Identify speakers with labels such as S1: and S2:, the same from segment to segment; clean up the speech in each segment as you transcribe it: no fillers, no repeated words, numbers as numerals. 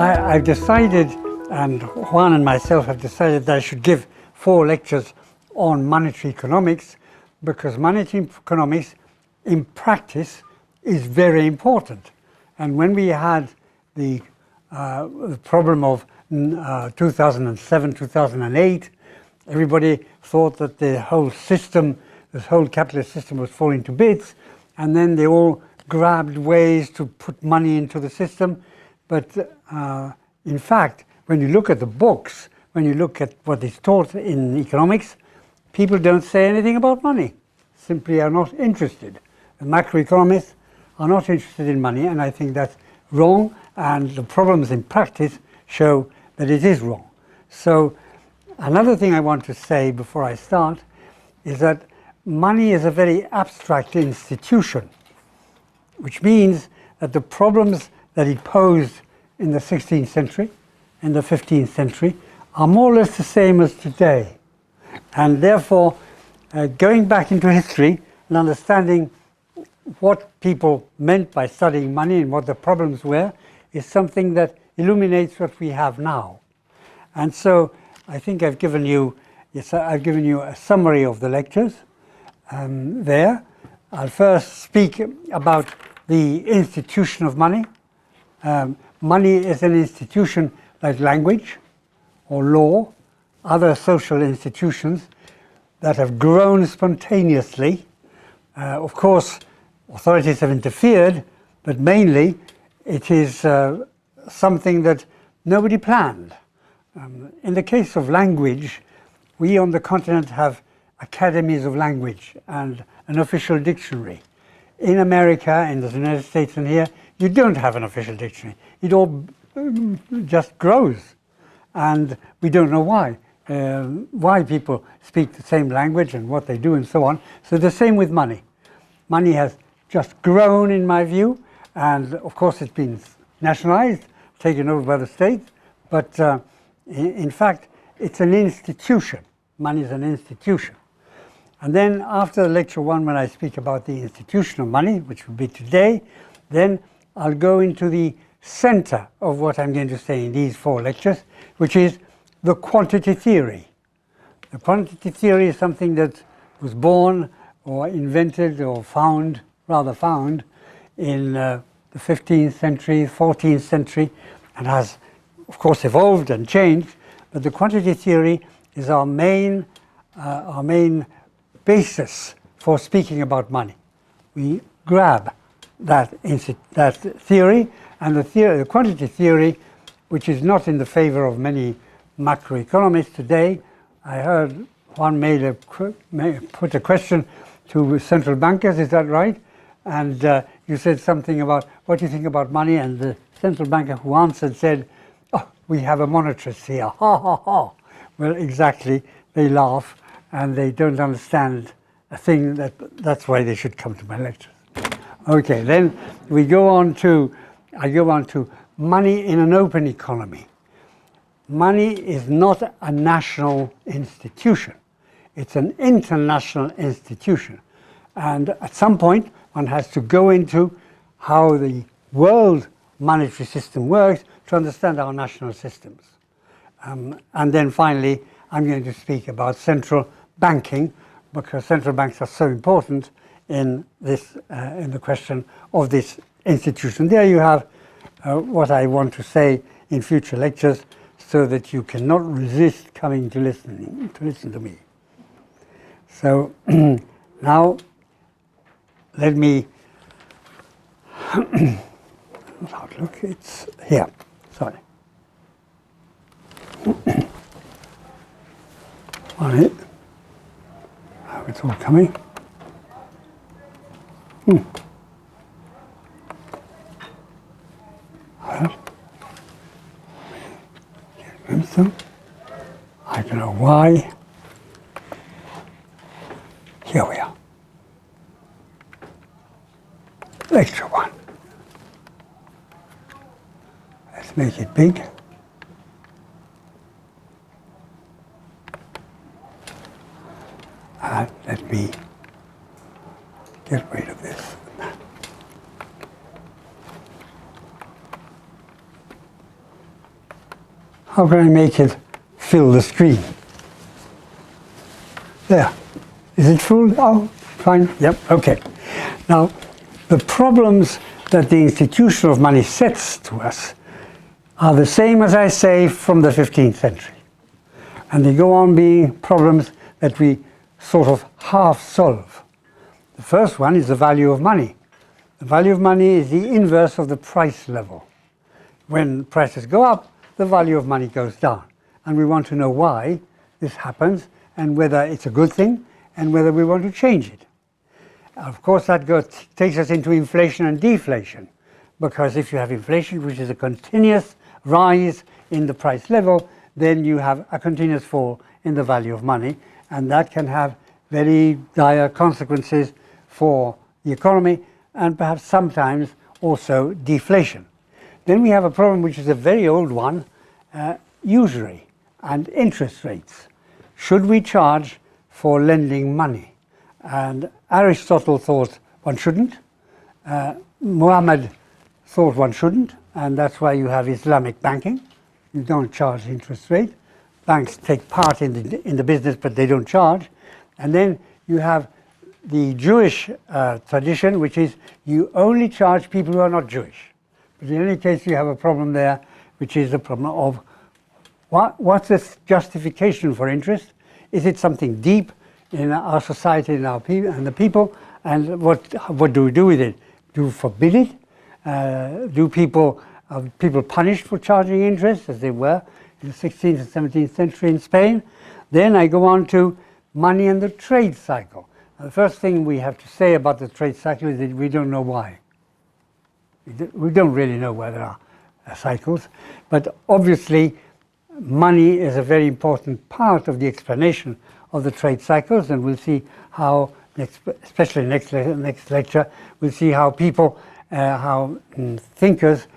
S1: I've decided, and Juan and myself have decided, that I should give 4 lectures on monetary economics, because monetary economics in practice is very important. And when we had the problem of 2007, 2008, everybody thought that the whole system, this whole capitalist system, was falling to bits, and then they all grabbed ways to put money into the system. But in fact, when you look at the books, when you look at what is taught in economics, people don't say anything about money, simply are not interested. The macroeconomists are not interested in money, and I think that's wrong, and the problems in practice show that it is wrong. So another thing I want to say before I start is that money is a very abstract institution, which means that the problems that it posed in the 16th century, in the 15th century, are more or less the same as today. And therefore, going back into history and understanding what people meant by studying money and what the problems were is something that illuminates what we have now. And so I think I've given you a summary of the lectures there. I'll first speak about the institution of money. Money is an institution like language or law, other social institutions that have grown spontaneously. Of course, authorities have interfered, but mainly it is something that nobody planned. In the case of language, we on the continent have academies of language and an official dictionary. In America, in the United States and here, you don't have an official dictionary. It all just grows, and we don't know why people speak the same language and what they do and so on. So the same with money. Money has just grown, in my view, and of course it's been nationalized, taken over by the state, but in fact it's an institution. Money is an institution. And then after lecture 1, when I speak about the institution of money, which will be today, then I'll go into the center of what I'm going to say in these 4 lectures, which is the quantity theory. The quantity theory is something that was born or invented or found in the 15th century, 14th century, and has, of course, evolved and changed. But the quantity theory is our main basis for speaking about money. We grab that theory, and the quantity theory, which is not in the favor of many macroeconomists today. I heard one put a question to central bankers, is that right? And you said something about, what do you think about money? And the central banker who answered said, oh, we have a monetarist here, ha ha ha. Well, exactly, they laugh and they don't understand a thing. That's why they should come to my lectures. Okay, then I go on to money in an open economy. Money is not a national institution. It's an international institution. And at some point, one has to go into how the world monetary system works to understand our national systems. And then finally, I'm going to speak about central banking, because central banks are so important in the question of this institution. There you have what I want to say in future lectures, so that you cannot resist coming to listen to me. So now let me look. It's here. Sorry. On it. How it's all coming. Well, so I don't know why. Here we are. Lecture 1. Let's make it big. And let me get rid of this. How can I make it fill the screen? There. Is it full? Oh, fine. Yep, okay. Now, the problems that the institution of money sets to us are the same, as I say, from the 15th century. And they go on being problems that we sort of half solve. The first one is the value of money. The value of money is the inverse of the price level. When prices go up, the value of money goes down. And we want to know why this happens and whether it's a good thing and whether we want to change it. Of course, that takes us into inflation and deflation, because if you have inflation, which is a continuous rise in the price level, then you have a continuous fall in the value of money, and that can have very dire consequences for the economy and perhaps sometimes also deflation. Then we have a problem which is a very old one, usury and interest rates. Should we charge for lending money? And Aristotle thought one shouldn't. Muhammad thought one shouldn't, and that's why you have Islamic banking. You don't charge interest rate. Banks take part in the business, but they don't charge. And then you have the Jewish tradition, which is you only charge people who are not Jewish. But in any case, you have a problem there, which is the problem of what's the justification for interest? Is it something deep in our society, in our people, and the people? And what do we do with it? Do we forbid it? Do people punished for charging interest, as they were in the 16th and 17th century in Spain? Then I go on to money and the trade cycle. Now, the first thing we have to say about the trade cycle is that we don't know why. We don't really know why there are cycles, but obviously money is a very important part of the explanation of the trade cycles, and we'll see how, especially next lecture, we'll see how people, thinkers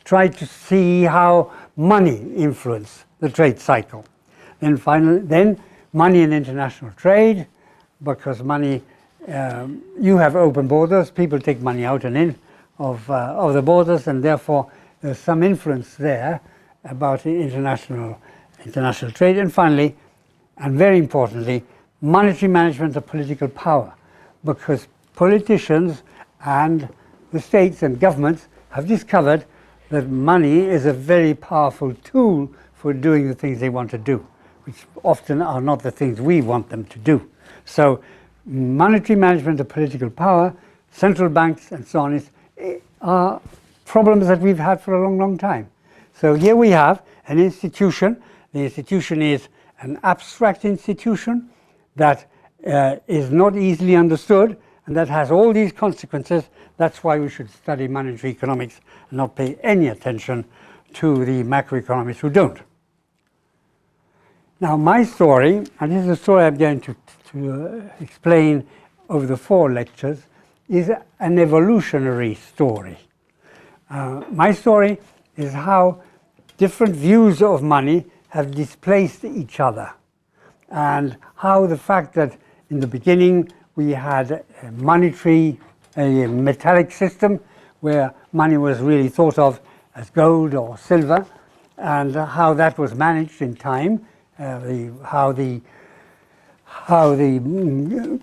S1: try to see how money influences the trade cycle. Then finally, money and international trade, because money, you have open borders, people take money out and in of the borders, and therefore there's some influence there about international trade. And finally, and very importantly, monetary management of political power, because politicians and the states and governments have discovered that money is a very powerful tool for doing the things they want to do, which often are not the things we want them to do. So monetary management of political power, central banks and so on are problems that we've had for a long, long time. So here we have an institution. The institution is an abstract institution that is not easily understood, and that has all these consequences. That's why we should study monetary economics and not pay any attention to the macroeconomists who don't. Now, my story, and this is a story I'm going to explain over the 4 lectures, is an evolutionary story. My story is how different views of money have displaced each other, and how the fact that in the beginning we had a metallic system where money was really thought of as gold or silver, and how that was managed in time, how the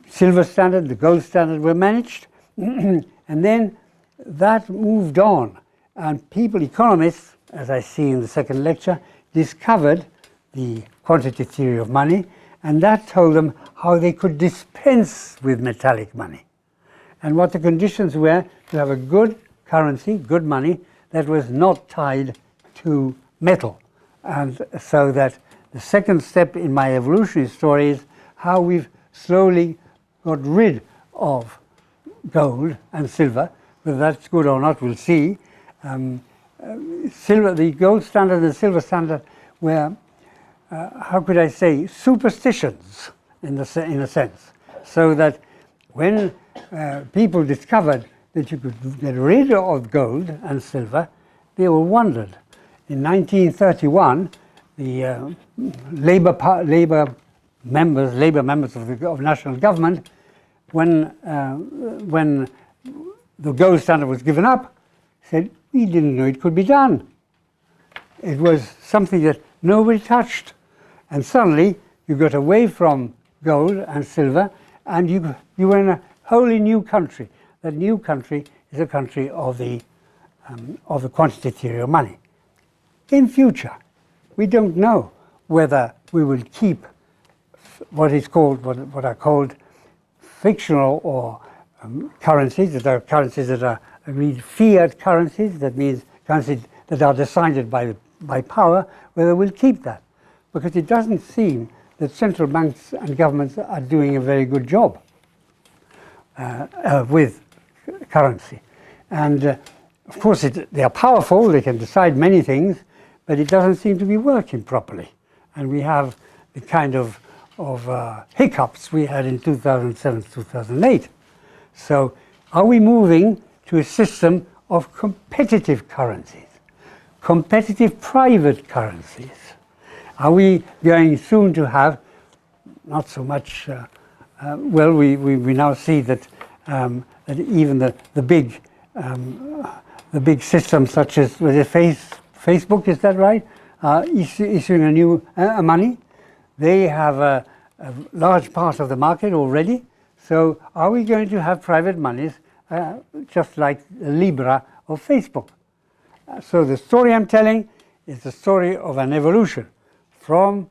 S1: silver standard, the gold standard were managed, and then that moved on, and economists, as I see in the second lecture, discovered the quantitative theory of money, and that told them how they could dispense with metallic money, and what the conditions were to have a good currency, good money, that was not tied to metal. And so that the second step in my evolutionary story is how we've slowly got rid of gold and silver. Whether that's good or not, we'll see. The gold standard and the silver standard were, how could I say, superstitions in a sense. So that when people discovered that you could get rid of gold and silver, they all wondered. In 1931, the Labour members of national government, when the gold standard was given up, said, we didn't know it could be done. it was something that nobody touched. And suddenly you got away from gold and silver, and you were in a wholly new country. That new country is a country of the quantity theory of money. In future, we don't know whether we will keep what are called fictional or currencies, that are currencies that are agreed fiat currencies, that means currencies that are decided by power, whether we'll keep that. Because it doesn't seem that central banks and governments are doing a very good job with currency. And of course they are powerful, they can decide many things, but it doesn't seem to be working properly. And we have the kind of hiccups we had in 2007, 2008. So are we moving to a system of competitive currencies, competitive private currencies? Are we going soon to have not so much, well, we now see that, that even the big systems such as Facebook, is that right? Issuing a new money. They have a large part of the market already. So are we going to have private monies just like Libra of Facebook? So the story I'm telling is the story of an evolution from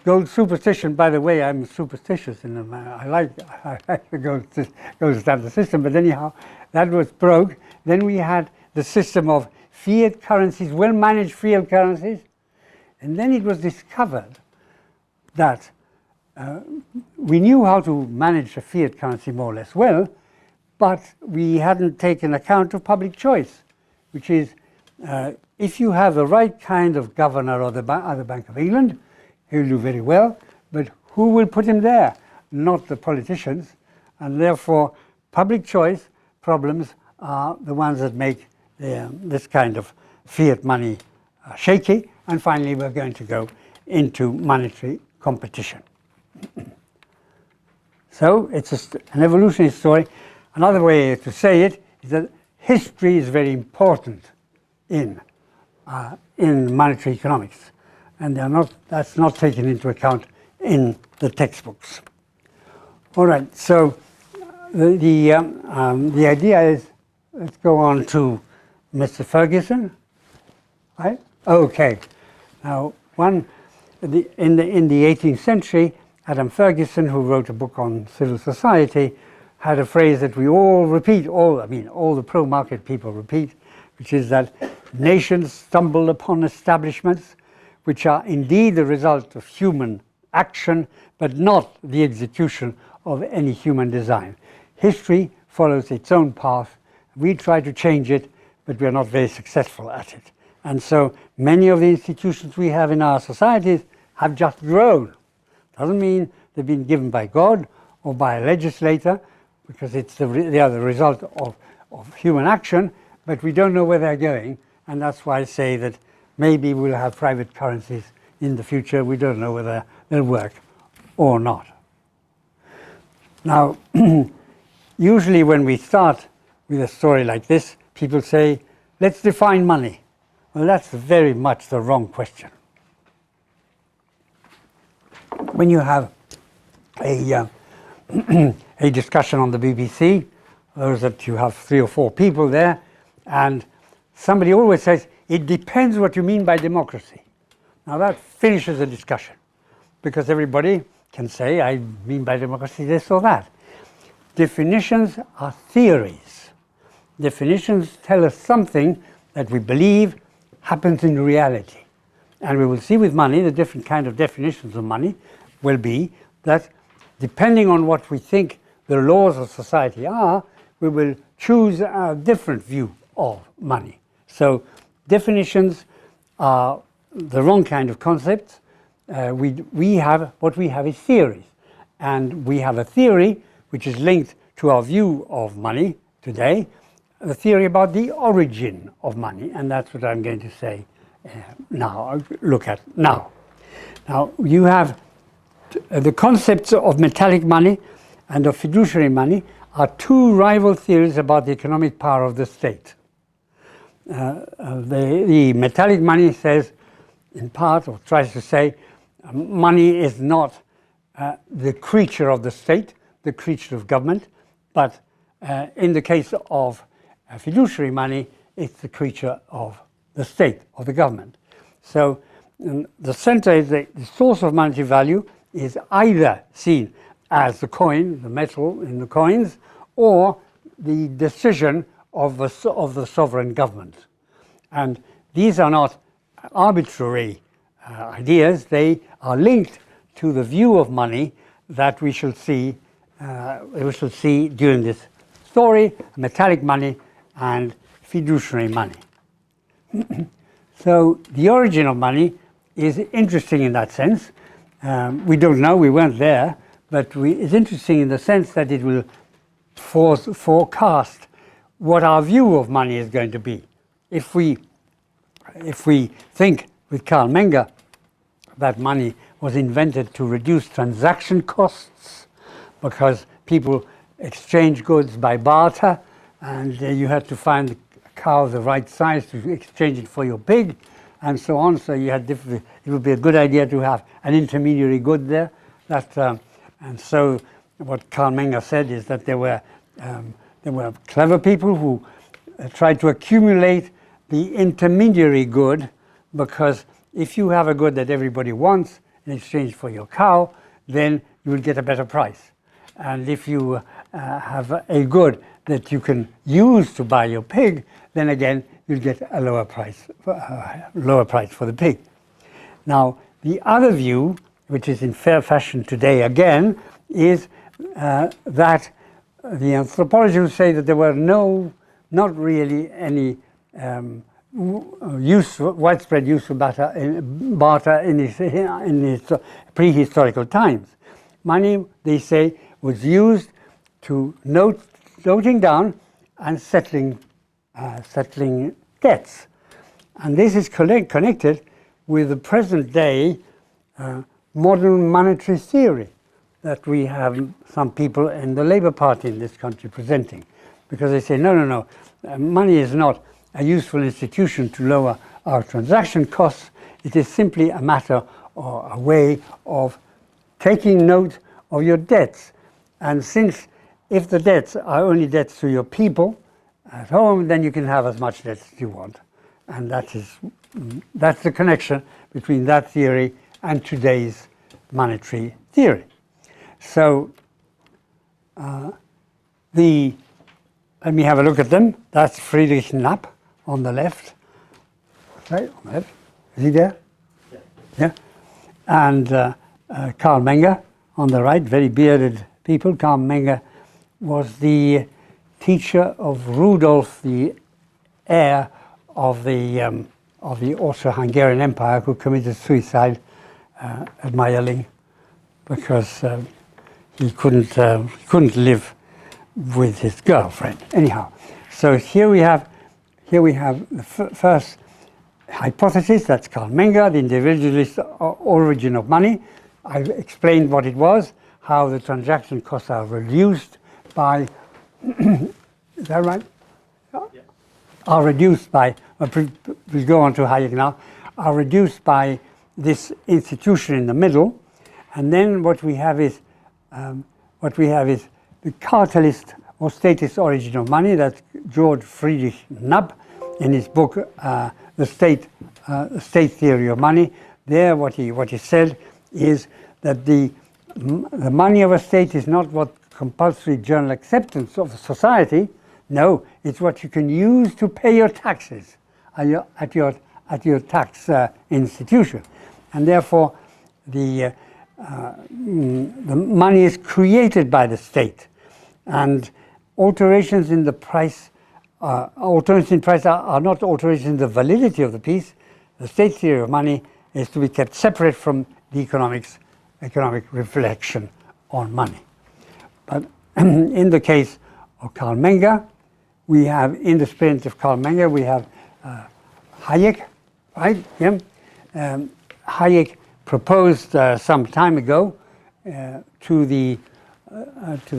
S1: gold superstition. By the way, I'm superstitious, and I like the gold standard system, but anyhow, that was broke. Then we had the system of fiat currencies, well-managed fiat currencies, and then it was discovered that we knew how to manage a fiat currency more or less well, but we hadn't taken account of public choice, which is if you have the right kind of governor of the Bank of England, he'll do very well, but who will put him there? Not the politicians, and therefore public choice problems are the ones that make this kind of fiat money shaky, and finally we're going to go into monetary competition. So it's an evolutionary story. Another way to say it is that history is very important in monetary economics, and that's not taken into account in the textbooks. All right, so the idea is, let's go on to Mr. Ferguson, right? Okay. Now, in the 18th century, Adam Ferguson, who wrote a book on civil society, had a phrase that we all repeat, all the pro-market people repeat, which is that nations stumble upon establishments which are indeed the result of human action, but not the execution of any human design. History follows its own path. We try to change it, but we are not very successful at it. And so many of the institutions we have in our societies have just grown. Doesn't mean they've been given by God or by a legislator, because they are the result of human action, but we don't know where they're going, and that's why I say that maybe we'll have private currencies in the future. We don't know whether they'll work or not. Now, usually when we start with a story like this, people say, let's define money. Well, that's very much the wrong question. When you have a discussion on the BBC, those that you have 3 or 4 people there, and somebody always says, it depends what you mean by democracy. Now that finishes the discussion, because everybody can say, I mean by democracy this or that. Definitions are theories. Definitions tell us something that we believe happens in reality. And we will see with money, the different kind of definitions of money will be that depending on what we think the laws of society are, we will choose a different view of money. So definitions are the wrong kind of concepts. What we have is theories. And we have a theory which is linked to our view of money today, the theory about the origin of money, and that's what I'm going to say look at now. Now, you have the concepts of metallic money and of fiduciary money are 2 rival theories about the economic power of the state. the metallic money says, in part, or tries to say, money is not the creature of the state, the creature of government, but in the case of fiduciary money, it's the creature of the state, of the government. So the center is the source of monetary value is either seen as the coin, the metal in the coins, or the decision of the sovereign government. And these are not arbitrary ideas, they are linked to the view of money that we shall see during this story, metallic money and fiduciary money. So the origin of money is interesting in that sense. We don't know, we weren't there, but it's interesting in the sense that it will forecast what our view of money is going to be. If we think with Carl Menger that money was invented to reduce transaction costs because people exchange goods by barter, and you had to find the cow the right size to exchange it for your pig, and so on. So you had it would be a good idea to have an intermediary good there. And so what Carl Menger said is that there were clever people who tried to accumulate the intermediary good, because if you have a good that everybody wants in exchange for your cow, then you will get a better price. And if you have a good that you can use to buy your pig, then again you'll get a lower price for the pig. Not the other view, which is in fair fashion today again, is that the anthropologists say that there were not really any widespread use of barter in its prehistorical times. Money, they say, was used to noting down and settling debts. And this is connected with the present day modern monetary theory that we have some people in the Labour Party in this country presenting. Because they say, no, money is not a useful institution to lower our transaction costs. It is simply a matter or a way of taking note of your debts. And since if the debts are only debts to your people at home, then you can have as much debt as you want. And that's the connection between that theory and today's monetary theory. So let me have a look at them. That's Friedrich Knapp on the left. Right, on the left. Is he there? Yeah. And Carl Menger on the right, very bearded people. Carl Menger was the teacher of Rudolf, the heir of the Austro-Hungarian Empire, who committed suicide at Mayerling because he couldn't live with his girlfriend. Anyhow, so here we have the first hypothesis. That's Carl Menger, the individualist origin of money. I explained what it was, how the transaction costs are reduced by. Is that right? Yeah. Are reduced by. We'll go on to Hayek now. Are reduced by this institution in the middle, and then what we have is the cartelist or statist origin of money. That's George Friedrich Knapp in his book The State Theory of Money. There, what he said is that the money of a state is not what compulsory general acceptance of society. No, it's what you can use to pay your taxes at your tax institution, and therefore the money is created by the state, and alterations in the price, alterations in price are not alterations in the validity of the piece. The state theory of money is to be kept separate from the economic reflection on money. But in the case of Carl Menger, we have, in the spirit of Carl Menger, we have Hayek, right? Yeah. Hayek proposed some time ago to the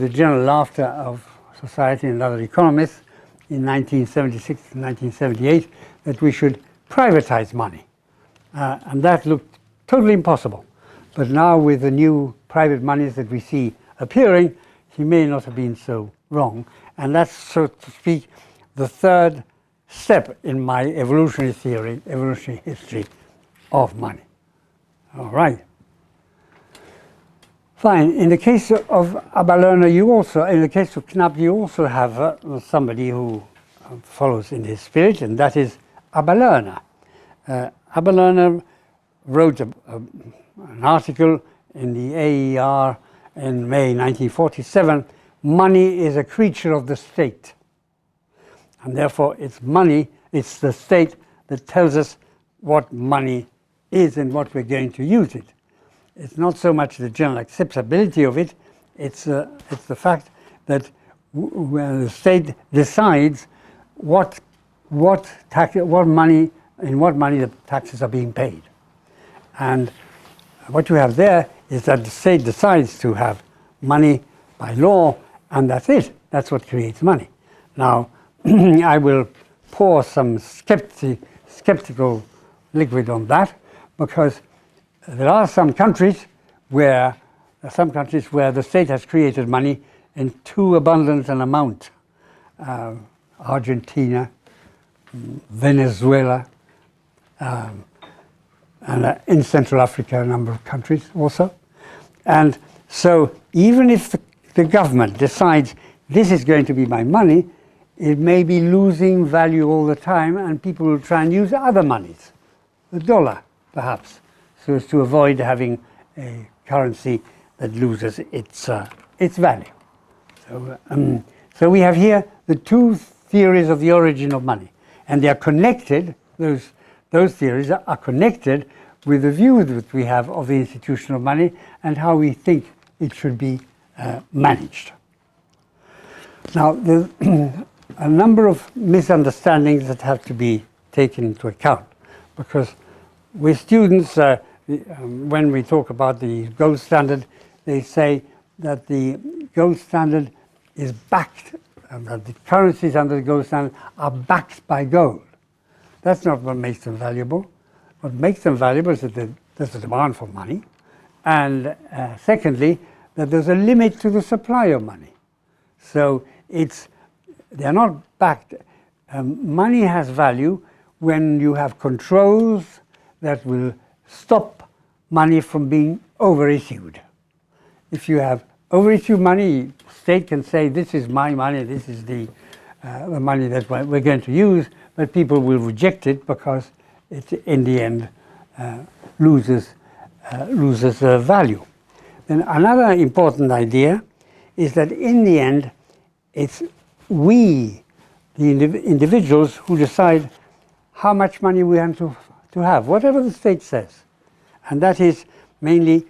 S1: general laughter of society and other economists in 1976 to 1978 that we should privatize money. And that looked totally impossible. But now with the new private monies that we see appearing, he may not have been so wrong. And that's, so to speak, the third step in my evolutionary theory, evolutionary history of money. All right. Fine. In the case of Aberloner, in the case of Knapp, you also have somebody who follows in his spirit, and that is Aberloner. Aberloner wrote an article in the AER in May 1947, "Money is a creature of the state." And therefore it's money, it's the state that tells us what money is and what we're going to use it. It's not so much the general acceptability of it, it's the fact that when the state decides in what money the taxes are being paid. And what you have there is that the state decides to have money by law, and that's it. That's what creates money. Now, I will pour some skeptical liquid on that, because there are some countries where the state has created money in too abundant an amount. Argentina, Venezuela, and in Central Africa, a number of countries also. And so even if the government decides this is going to be my money, it may be losing value all the time, and people will try and use other monies, the dollar perhaps, so as to avoid having a currency that loses its value. So we have here the two theories of the origin of money, and they are connected. Those theories are connected with the view that we have of the institution of money and how we think it should be managed. Now, there's a number of misunderstandings that have to be taken into account, because with students, when we talk about the gold standard, they say that the gold standard is backed, that the currencies under the gold standard are backed by gold. That's not what makes them valuable. What makes them valuable is that there's a demand for money, and secondly, that there's a limit to the supply of money. So they're not backed. Money has value when you have controls that will stop money from being overissued. If you have overissued money, state can say, this is my money, this is the money that we're going to use, but people will reject it because it, in the end, loses value. Then another important idea is that in the end, it's we, the individuals, who decide how much money we want to have, whatever the state says. And that is mainly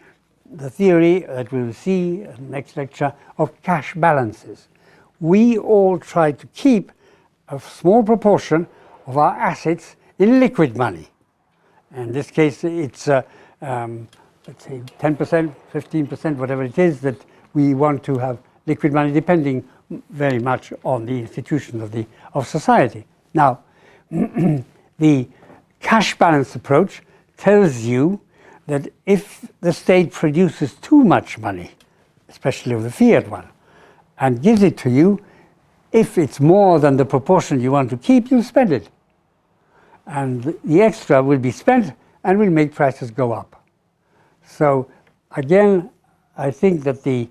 S1: the theory that we will see in the next lecture of cash balances. We all try to keep a small proportion of our assets in liquid money. In this case, it's let's say 10%, 15%, whatever it is, that we want to have liquid money, depending very much on the institution of society. Now, the cash balance approach tells you that if the state produces too much money, especially the fiat one, and gives it to you, if it's more than the proportion you want to keep, you spend it. And the extra will be spent and will make prices go up. So again, I think that the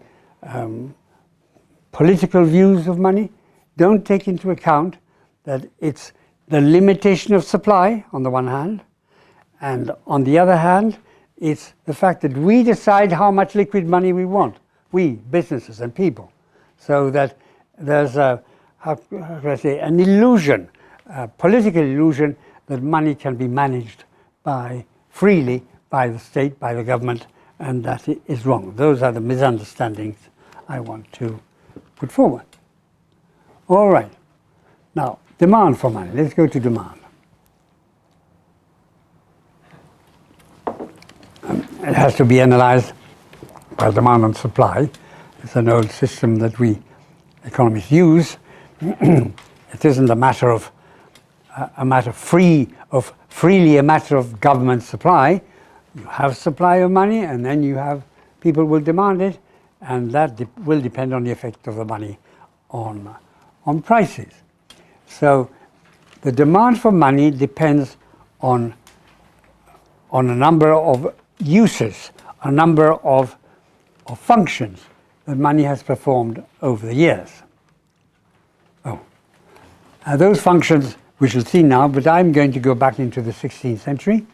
S1: political views of money don't take into account that it's the limitation of supply on the one hand, and on the other hand, it's the fact that we decide how much liquid money we want, we, businesses and people. So that there's how can I say, an illusion, a political illusion, that money can be managed freely by the state, by the government, and that is wrong. Those are the misunderstandings I want to put forward. All right. Now, demand for money. Let's go to demand. It has to be analyzed by demand and supply. It's an old system that we economists use. It isn't a matter of freely a matter of government supply. You have supply of money, and then you have people will demand it, and that will depend on the effect of the money on prices. So the demand for money depends on a number of uses, a number of functions that money has performed over the years. Those functions we shall see now, but I'm going to go back into the 16th century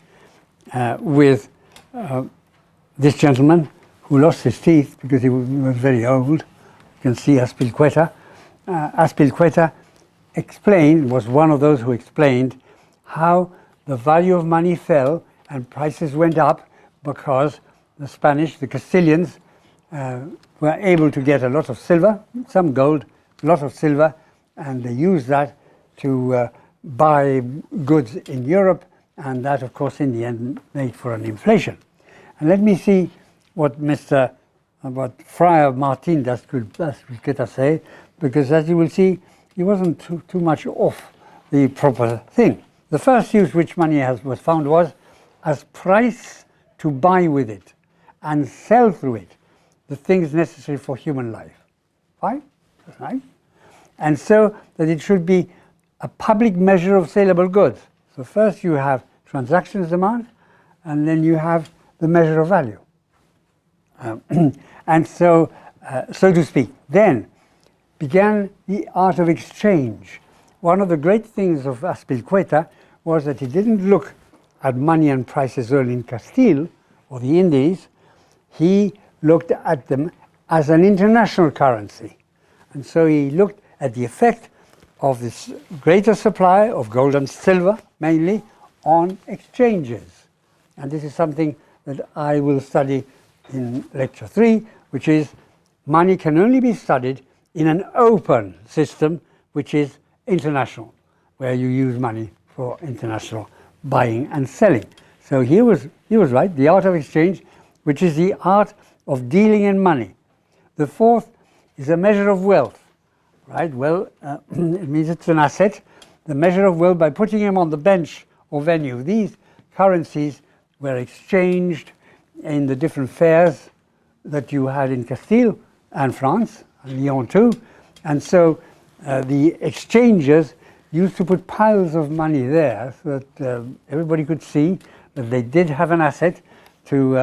S1: with this gentleman who lost his teeth because he was very old. You can see Azpilicueta. Azpilicueta was one of those who explained how the value of money fell and prices went up because the Spanish, the Castilians, were able to get a lot of silver, some gold, a lot of silver, and they used that to buy goods in Europe, and that, of course, in the end made for an inflation. And let me see what Friar Martin d'Azpilicueta say, because as you will see, he wasn't too much off the proper thing. The first use which money was found was as price to buy with it and sell through it the things necessary for human life. Fine? That's nice. And so that it should be a public measure of saleable goods. So first you have transactions demand, and then you have the measure of value. And so, so to speak, then began the art of exchange. One of the great things of Azpilicueta was that he didn't look at money and prices only in Castile or the Indies. He looked at them as an international currency. And so he looked at the effect of this greater supply of gold and silver, mainly, on exchanges. And this is something that I will study in lecture 3, which is money can only be studied in an open system, which is international, where you use money for international buying and selling. So he was right, the art of exchange, which is the art of dealing in money. The fourth is a measure of wealth, right? Well, it means it's an asset. The measure of wealth by putting him on the bench or venue. These currencies were exchanged in the different fairs that you had in Castile and France, and Lyon too. And so the exchangers used to put piles of money there so that everybody could see that they did have an asset to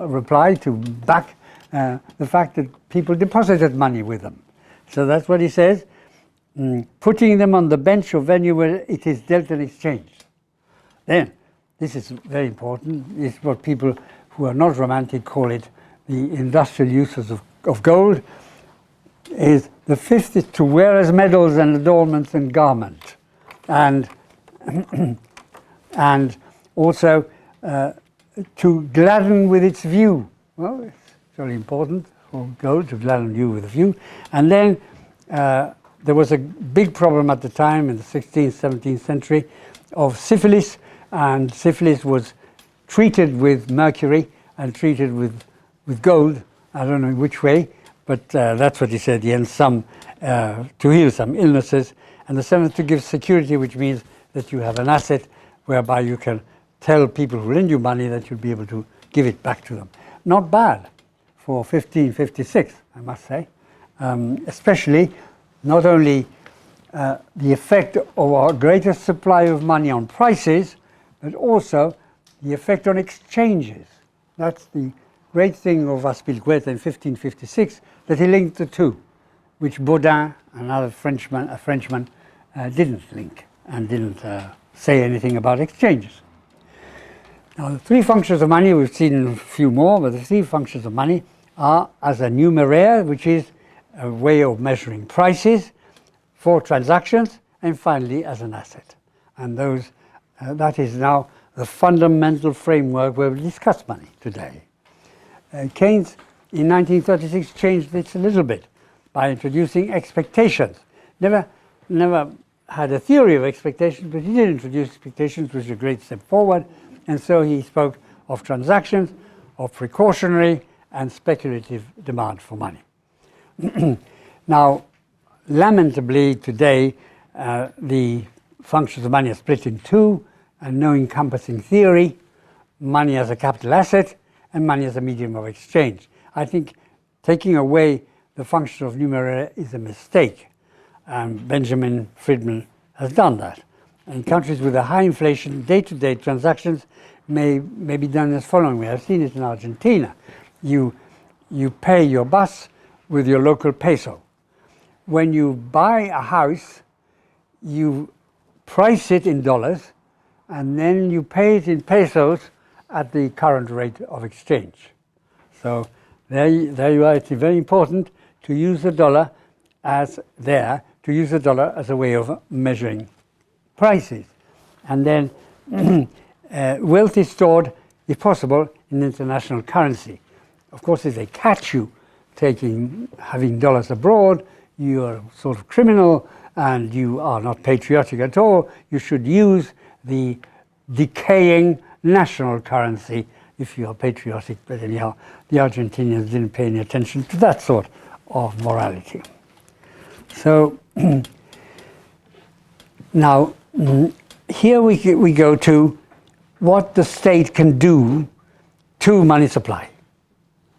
S1: reply to back the fact that people deposited money with them. So that's what he says, putting them on the bench or venue where it is dealt and exchanged. Then, this is very important, it's what people who are not romantic call it the industrial uses of gold, is the fifth is to wear as medals and adornments and garment. And, and also to gladden with its view. Well, it's very important for gold to gladden you with a view. And then there was a big problem at the time in the 16th, 17th century of syphilis, and syphilis was treated with mercury and treated with gold. I don't know which way, but that's what he said. He has some to heal some illnesses, and the seventh to give security, which means that you have an asset whereby you can tell people who lend you money that you'll be able to give it back to them. Not bad for 1556, I must say, especially not only the effect of our greater supply of money on prices, but also the effect on exchanges. That's the great thing of Azpilicueta in 1556, that he linked the two, which Baudin, another Frenchman, didn't link and didn't say anything about exchanges. Now, the three functions of money, we've seen a few more, but the three functions of money are as a numeraire, which is a way of measuring prices for transactions, and finally as an asset. And those, that is now the fundamental framework where we discuss money today. Keynes in 1936 changed this a little bit by introducing expectations. Never had a theory of expectations, but he did introduce expectations, which is a great step forward. And so he spoke of transactions, of precautionary and speculative demand for money. Now, lamentably today, the functions of money are split in two, and no encompassing theory, money as a capital asset and money as a medium of exchange. I think taking away the function of numeraire is a mistake. Benjamin Friedman has done that. In countries with a high inflation, day-to-day transactions may be done as following way. I've seen it in Argentina. You pay your bus with your local peso. When you buy a house, you price it in dollars, and then you pay it in pesos at the current rate of exchange. So there you are. It's very important to use the dollar as a way of measuring prices. And then wealth is stored, if possible, in international currency. Of course, if they catch you having dollars abroad, you are sort of criminal and you are not patriotic at all. You should use the decaying national currency if you are patriotic. But anyhow, the Argentinians didn't pay any attention to that sort of morality. So now here we go to what the state can do to money supply.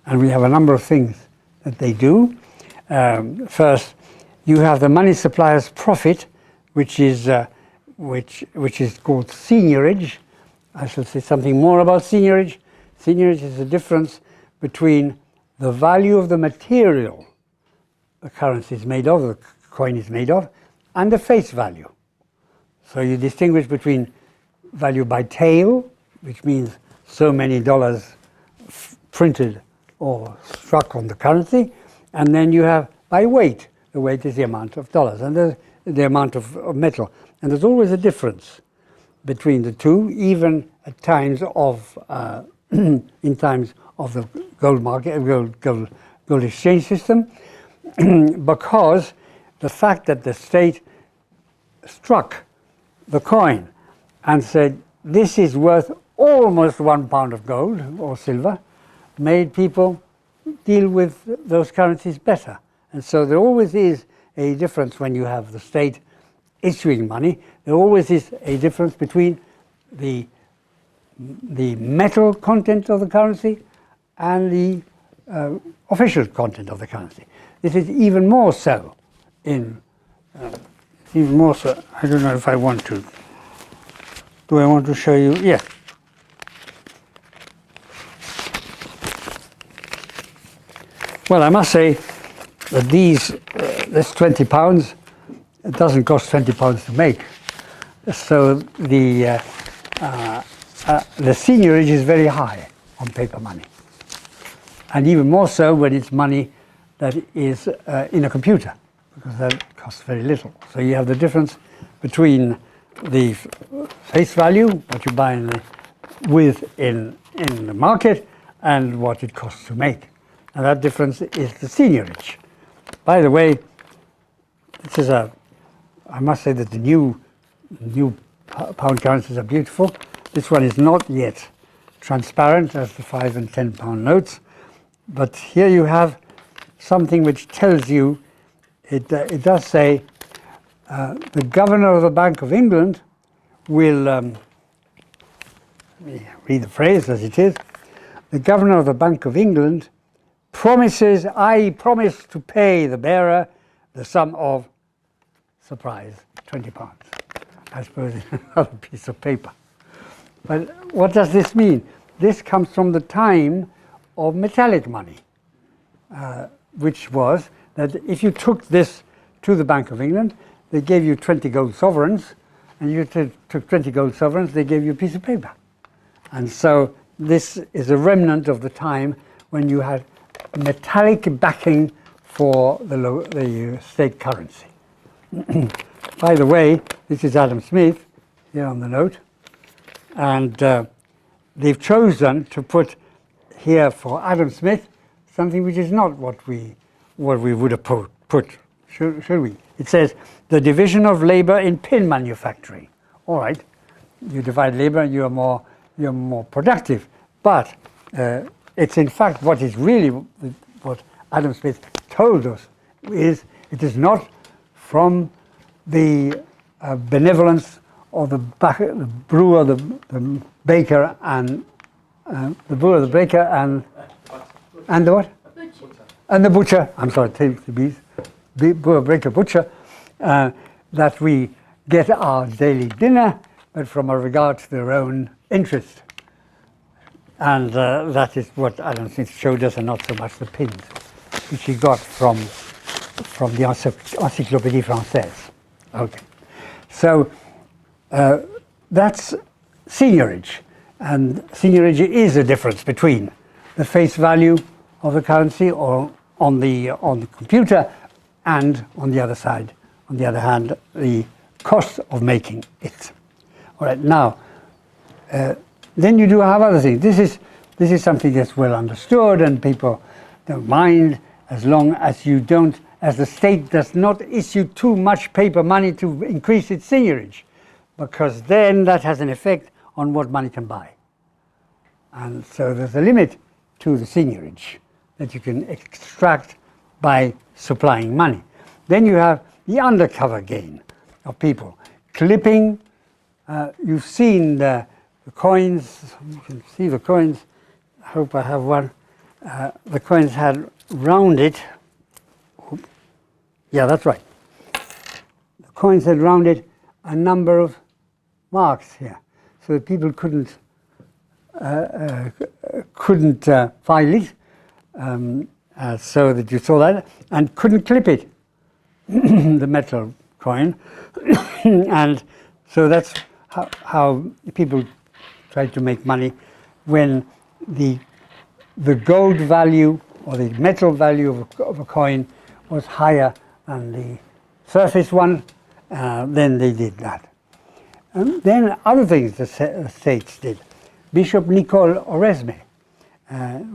S1: And we have a number of things that they do. First, you have the money supplier's profit, which is called seigniorage. I shall say something more about seigniorage. Seigniorage is the difference between the value of the material the currency is made of, the coin is made of, and the face value. So you distinguish between value by tale, which means so many dollars printed or struck on the currency, and then you have by weight. The weight is the amount of dollars and the amount of metal. And there's always a difference between the two, even at times of in times of the gold market, gold exchange system, because the fact that the state struck the coin and said this is worth almost 1 pound of gold or silver made people deal with those currencies better. And so there always is a difference when you have the state issuing money. There always is a difference between the metal content of the currency and the official content of the currency. This is even more so I don't know if I want to. Do I want to show you? Yes. Well, I must say that this 20 pounds, it doesn't cost 20 pounds to make. So the seigniorage is very high on paper money. And even more so when it's money that is in a computer, because that costs very little. So you have the difference between the face value, what you buy in the market, and what it costs to make. And that difference is the seigniorage. By the way, I must say that the new pound currencies are beautiful. This one is not yet transparent as the 5 and 10 pound notes, but here you have something which tells you, it does say the governor of the Bank of England will, let me read the phrase as it is, the governor of the Bank of England promises, I promise to pay the bearer the sum of, surprise, 20 pounds. I suppose it's another piece of paper. But what does this mean? This comes from the time of metallic money, which was that if you took this to the Bank of England, they gave you 20 gold sovereigns, and you took 20 gold sovereigns, they gave you a piece of paper. And so this is a remnant of the time when you had metallic backing for the state currency. By the way, this is Adam Smith here on the note, and they've chosen to put here for Adam Smith something which is not what we would have put, should we? It says the division of labor in pin manufacturing. All right, you divide labor and you're more productive, but it's in fact what Adam Smith told us is it is not from the benevolence of the brewer, the baker, and the brewer, the baker, and the what?
S2: Butcher.
S1: And the butcher. I'm sorry, take the bees. Brewer, baker, butcher. That we get our daily dinner, but from a regard to their own interest. And that is what Adam Smith showed us, and not so much the pins, which he got from the Encyclopédie Française. Okay. So that's seigniorage. And seigniorage is a difference between the face value of the currency or on the computer, and on the other side, on the other hand, the cost of making it. All right, now, then you do have other things. This is something that's well understood, and people don't mind as long as you don't, as the state does not issue too much paper money to increase its seigniorage, because then that has an effect on what money can buy. And so there's a limit to the seigniorage that you can extract by supplying money. Then you have the undercover gain of people clipping. You've seen the coins. You can see the coins. I hope I have one. The coins had rounded. Yeah, that's right. The coins had rounded a number of marks here, so that people couldn't file it, so that you saw that, and couldn't clip it, the metal coin. And so that's how people tried to make money when the gold value or the metal value of a coin was higher than the surface one. Then they did that. And then other things the states did. Bishop Nicole Oresme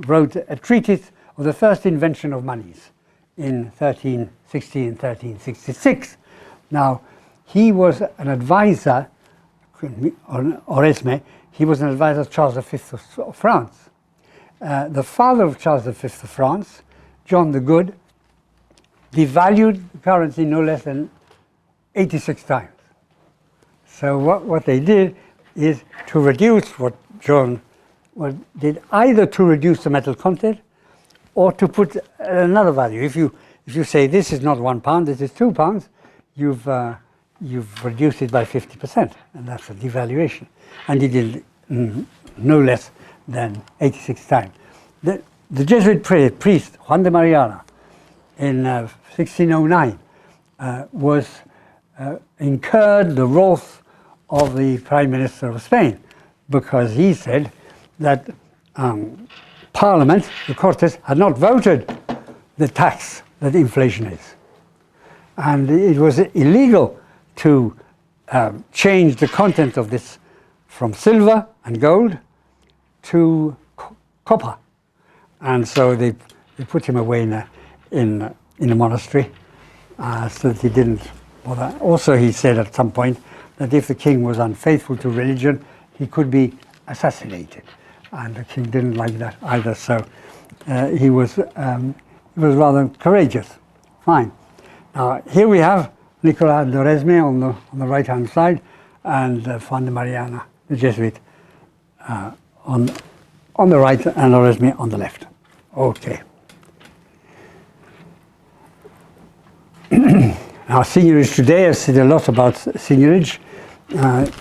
S1: wrote a treatise of the first invention of monies in 1360 and 1366. Now, he was an advisor, Oresme, he was an advisor of Charles V of France. The father of Charles V of France, John the Good, devalued the currency no less than 86 times. So what they did is to reduce what John did, either to reduce the metal content or to put another value. If you say this is not £1, this is £2, you've reduced it by 50%, and that's a devaluation. And he did no less than 86 times. The Jesuit priest Juan de Mariana in 1609 incurred the wrath of the Prime Minister of Spain, because he said that Parliament, the Cortes, had not voted the tax that inflation is. And it was illegal to change the content of this from silver and gold to copper. And so they put him away in a monastery so that he didn't bother. Also, he said at some point that if the king was unfaithful to religion, he could be assassinated. And the king didn't like that either, so he was rather courageous. Fine. Now, here we have Nicolas d'Oresme on the right-hand side, and Juan de Mariana, the Jesuit, on the right, and Oresme on the left. Okay. Now, seigniorage today, I've said a lot about seigniorage.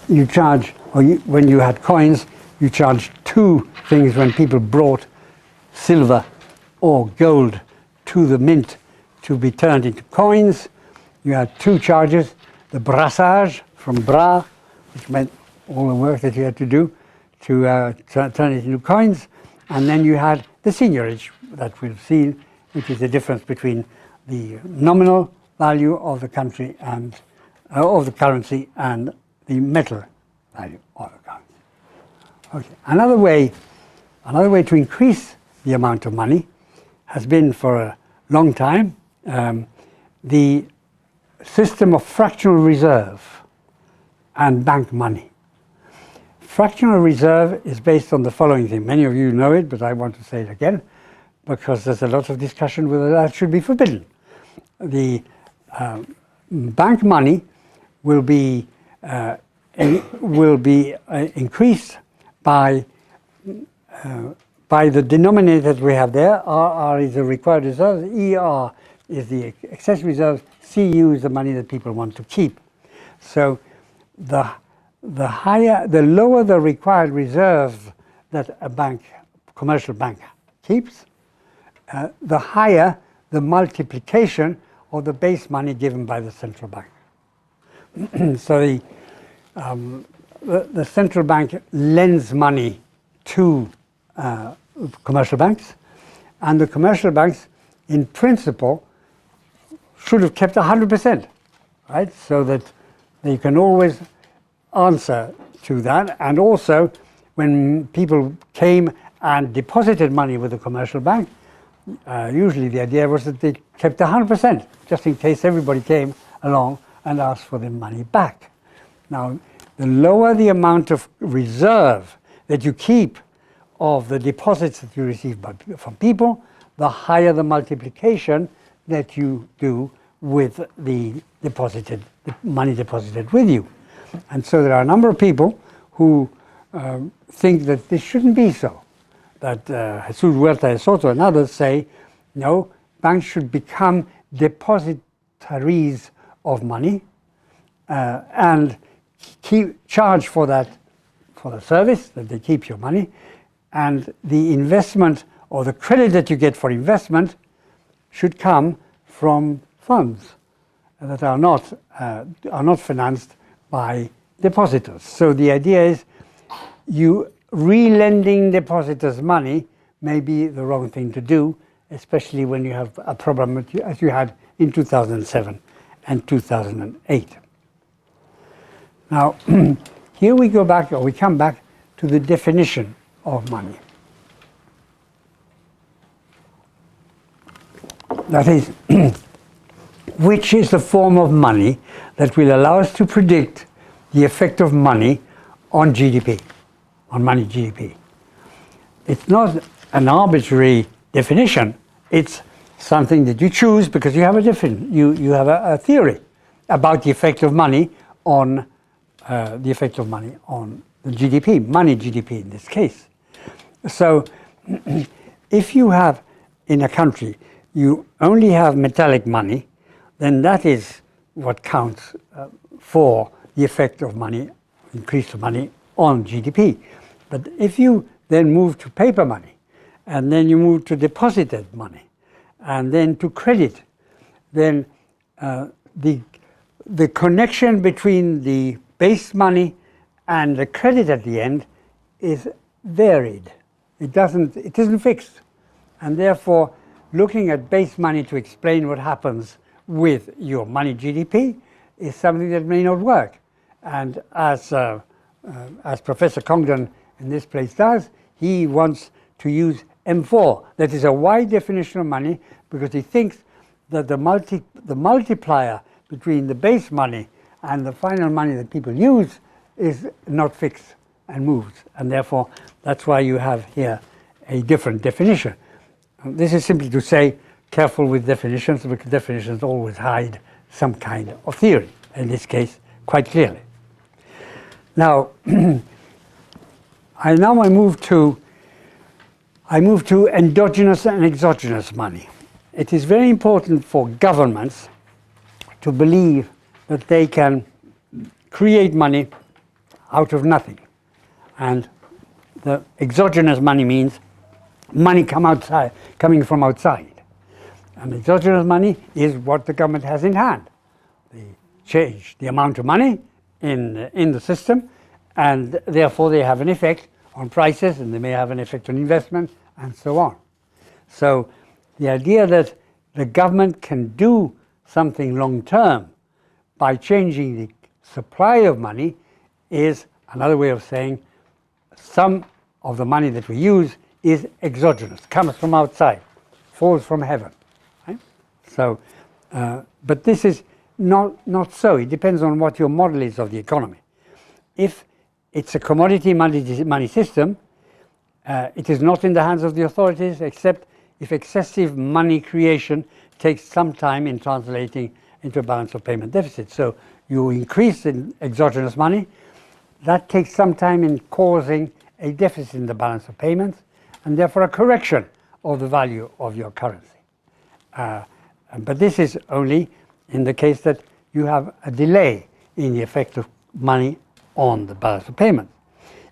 S1: You charge, when you had coins, you charged two things when people brought silver or gold to the mint to be turned into coins. You had two charges, the brassage from bras, which meant all the work that you had to do to turn it into coins, and then you had the seigniorage that we've seen, which is the difference between the nominal value of the country and of the currency and the metal value of the currency. Okay. Another way to increase the amount of money has been for a long time the system of fractional reserve and bank money. Fractional reserve is based on the following thing. Many of you know it, but I want to say it again, because there's a lot of discussion whether that should be forbidden. The bank money will be increased by the denominator that we have there. RR is the required reserves, ER is the excess reserves, CU is the money that people want to keep. So the lower the required reserve that a bank, commercial bank, keeps, the higher the multiplication of the base money given by the central bank. So the central bank lends money to commercial banks, and the commercial banks, in principle, should have kept 100%, right? So that they can always answer to that. And also, when people came and deposited money with the commercial bank, usually the idea was that they kept 100%, just in case everybody came along and asked for their money back. Now, the lower the amount of reserve that you keep of the deposits that you receive from people, the higher the multiplication that you do with the money deposited with you. And so there are a number of people who think that this shouldn't be so. That Jesus Huerta de Soto and others say, no, banks should become depositaries of money and charge for that, for the service, that they keep your money, and the investment or the credit that you get for investment should come from funds that are not financed by depositors. So the idea is you re-lending depositors' money may be the wrong thing to do, especially when you have a problem as you had in 2007 and 2008. Now, here we go back, or we come back to the definition of money. That is, which is the form of money that will allow us to predict the effect of money on GDP, on money GDP. It's not an arbitrary definition, it's something that you choose because you have you have a theory about the effect of money on the GDP, money GDP in this case. So if you have in a country you only have metallic money, then that is what counts for the effect of money, increase of money on GDP. But if you then move to paper money, and then you move to deposited money, and then to credit, then the connection between the base money and the credit at the end is varied. It isn't fixed. And therefore, looking at base money to explain what happens with your money GDP is something that may not work. And as Professor Congdon in this place does, he wants to use M4. That is a wide definition of money because he thinks that the multiplier between the base money and the final money that people use is not fixed and moves. And therefore, that's why you have here a different definition. This is simply to say, careful with definitions, because definitions always hide some kind of theory, in this case, quite clearly. Now, I move to endogenous and exogenous money. It is very important for governments to believe that they can create money out of nothing. And the exogenous money means money coming from outside. And exogenous money is what the government has in hand. They change the amount of money in the system, and therefore they have an effect on prices, and they may have an effect on investment, and so on. So the idea that the government can do something long-term by changing the supply of money is another way of saying some of the money that we use is exogenous, comes from outside, falls from heaven. Right? So, but this is not so. It depends on what your model is of the economy. If it's a commodity money system, it is not in the hands of the authorities, except if excessive money creation takes some time in translating into a balance of payment deficit. So you increase in exogenous money. That takes some time in causing a deficit in the balance of payments, and therefore a correction of the value of your currency. But this is only in the case that you have a delay in the effect of money on the balance of payments.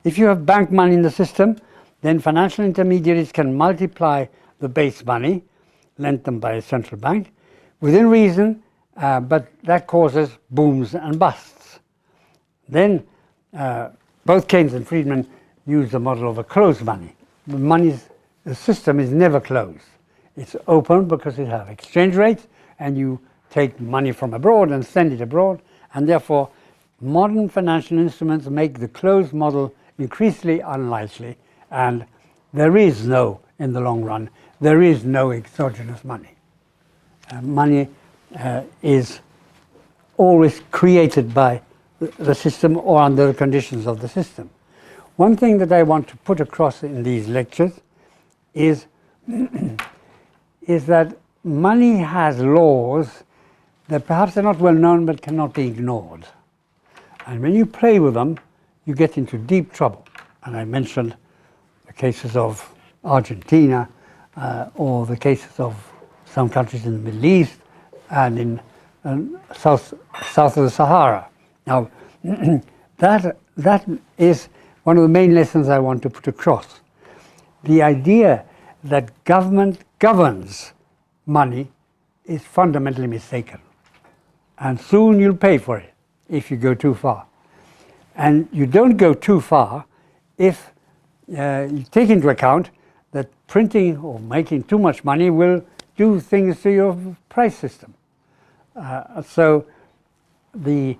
S1: If you have bank money in the system, then financial intermediaries can multiply the base money lent them by a central bank within reason, but that causes booms and busts. Then both Keynes and Friedman use the model of a closed money. The system is never closed. It's open because it has exchange rates, and you take money from abroad and send it abroad, and therefore modern financial instruments make the closed model increasingly unlikely, and there is no, in the long run, there is no exogenous money. Money is always created by the system or under the conditions of the system. One thing that I want to put across in these lectures is, is that money has laws that perhaps are not well known but cannot be ignored. And when you play with them, you get into deep trouble. And I mentioned the cases of Argentina or the cases of some countries in the Middle East and in south of the Sahara. Now, that is one of the main lessons I want to put across. The idea that government governs money is fundamentally mistaken. And soon you'll pay for it if you go too far. And you don't go too far if you take into account that printing or making too much money will do things to your price system. So the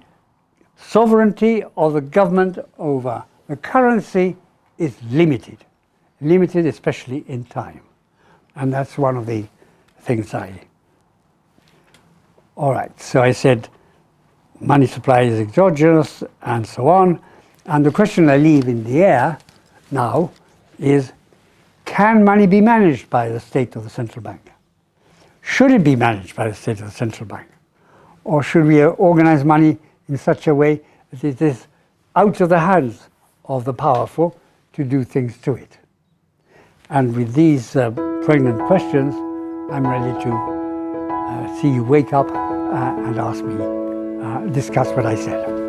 S1: sovereignty of the government over the currency is limited especially in time. And that's one of the things all right, so I said money supply is exogenous and so on. And the question I leave in the air now is, can money be managed by the state or the central bank? Should it be managed by the state or the central bank? Or should we organize money in such a way that it is out of the hands of the powerful to do things to it? And with these pregnant questions, I'm ready to see you wake up and ask me, discuss what I said.